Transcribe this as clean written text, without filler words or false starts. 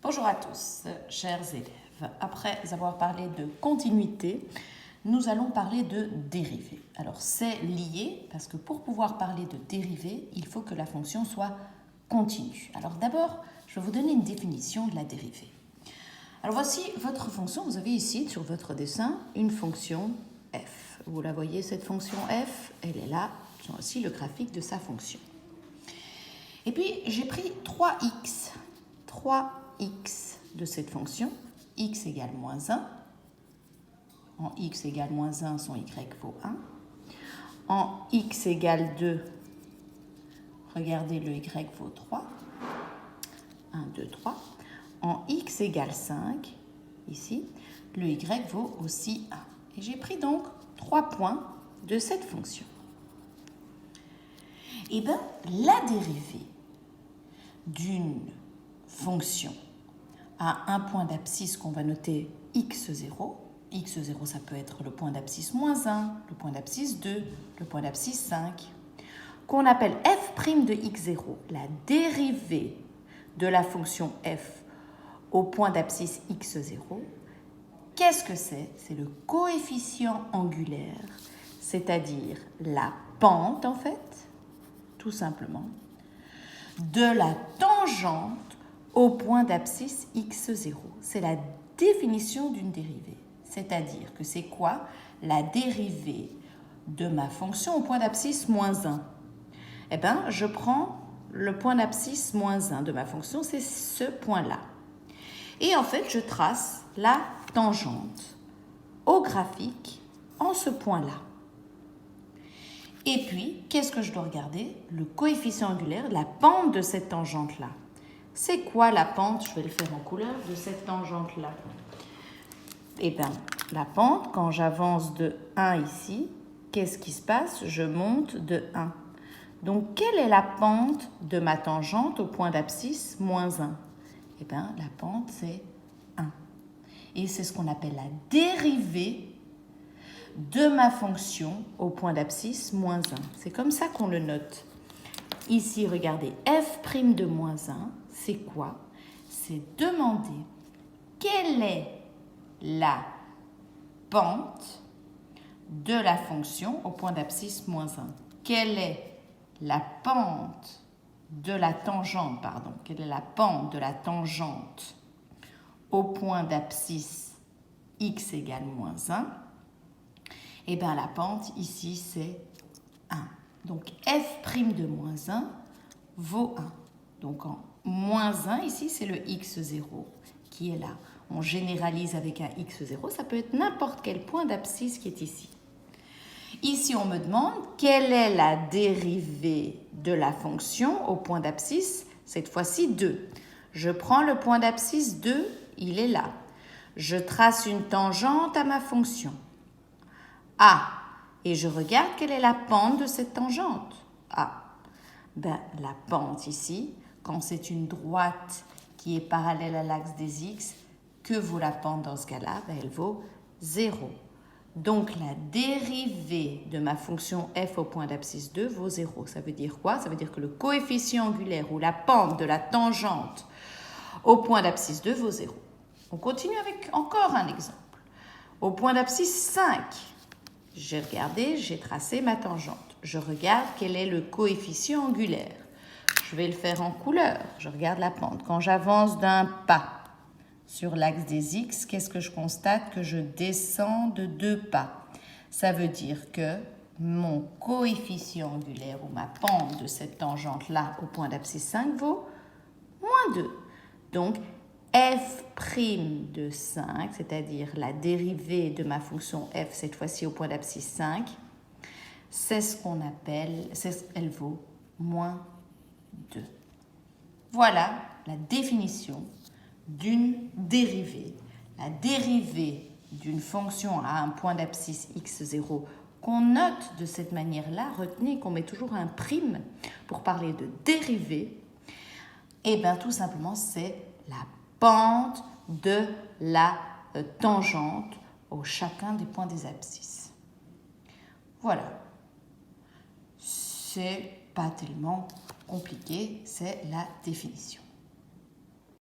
Bonjour à tous, chers élèves. Après avoir parlé de continuité, nous allons parler de dérivée. Alors c'est lié parce que pour pouvoir parler de dérivée, il faut que la fonction soit continue. Alors d'abord, je vais vous donner une définition de la dérivée. Alors voici votre fonction. Vous avez ici sur votre dessin une fonction f. Vous la voyez, cette fonction f, elle est là. Voici le graphique de sa fonction. Et puis j'ai pris 3x de cette fonction, x égale moins 1. En x égale moins 1, son y vaut 1. En x égale 2, regardez, le y vaut 3. 1, 2, 3. En x égale 5, ici, le y vaut aussi 1. Et j'ai pris donc 3 points de cette fonction. Eh bien, la dérivée d'une fonction à un point d'abscisse qu'on va noter x0. x0, ça peut être le point d'abscisse moins 1, le point d'abscisse 2, le point d'abscisse 5, qu'on appelle f' de x0, la dérivée de la fonction f au point d'abscisse x0. Qu'est-ce que c'est? C'est le coefficient angulaire, c'est-à-dire la pente, en fait, tout simplement, de la tangente au point d'abscisse x0. C'est la définition d'une dérivée. C'est-à-dire que c'est quoi la dérivée de ma fonction au point d'abscisse moins 1? Eh bien, je prends le point d'abscisse moins 1 de ma fonction, c'est ce point-là. Et en fait, je trace la tangente au graphique en ce point-là. Et puis, qu'est-ce que je dois regarder? Le coefficient angulaire, la pente de cette tangente-là. C'est quoi la pente? Je vais le faire en couleur de cette tangente-là. Eh bien, la pente, quand j'avance de 1 ici, qu'est-ce qui se passe? Je monte de 1. Donc, quelle est la pente de ma tangente au point d'abscisse moins 1? Eh bien, la pente, c'est 1. Et c'est ce qu'on appelle la dérivée de ma fonction au point d'abscisse moins 1. C'est comme ça qu'on le note. Ici, regardez, f' de moins 1, c'est quoi? C'est demander quelle est la pente de la fonction au point d'abscisse moins 1. Quelle est la pente de la tangente, quelle est la pente de la tangente au point d'abscisse x égale moins 1? Eh bien, la pente ici, c'est 1. Donc, f' de moins 1 vaut 1. Donc, en moins 1, ici, c'est le x0 qui est là. On généralise avec un x0. Ça peut être n'importe quel point d'abscisse qui est ici. Ici, on me demande quelle est la dérivée de la fonction au point d'abscisse, cette fois-ci 2. Je prends le point d'abscisse 2, il est là. Je trace une tangente à ma fonction A. Et je regarde quelle est la pente de cette tangente. Ah, ben, la pente ici, quand c'est une droite qui est parallèle à l'axe des x, que vaut la pente dans ce cas-là? Ben, elle vaut 0. Donc, la dérivée de ma fonction f au point d'abscisse 2 vaut 0. Ça veut dire quoi? Ça veut dire que le coefficient angulaire ou la pente de la tangente au point d'abscisse 2 vaut 0. On continue avec encore un exemple. Au point d'abscisse 5, j'ai regardé, j'ai tracé ma tangente. Je regarde quel est le coefficient angulaire. Je vais le faire en couleur. Je regarde la pente. Quand j'avance d'un pas sur l'axe des x, qu'est-ce que je constate? Que je descends de 2 pas. Ça veut dire que mon coefficient angulaire ou ma pente de cette tangente-là au point d'abscisse 5 vaut moins 2. Donc, f' de 5, c'est-à-dire la dérivée de ma fonction f, cette fois-ci au point d'abscisse 5, c'est ce qu'on appelle, elle vaut moins 2. Voilà la définition d'une dérivée. La dérivée d'une fonction à un point d'abscisse x0 qu'on note de cette manière-là, retenez qu'on met toujours un prime pour parler de dérivée, et bien tout simplement c'est la pente de la tangente au chacun des points des abscisses. Voilà. C'est pas tellement compliqué, c'est la définition.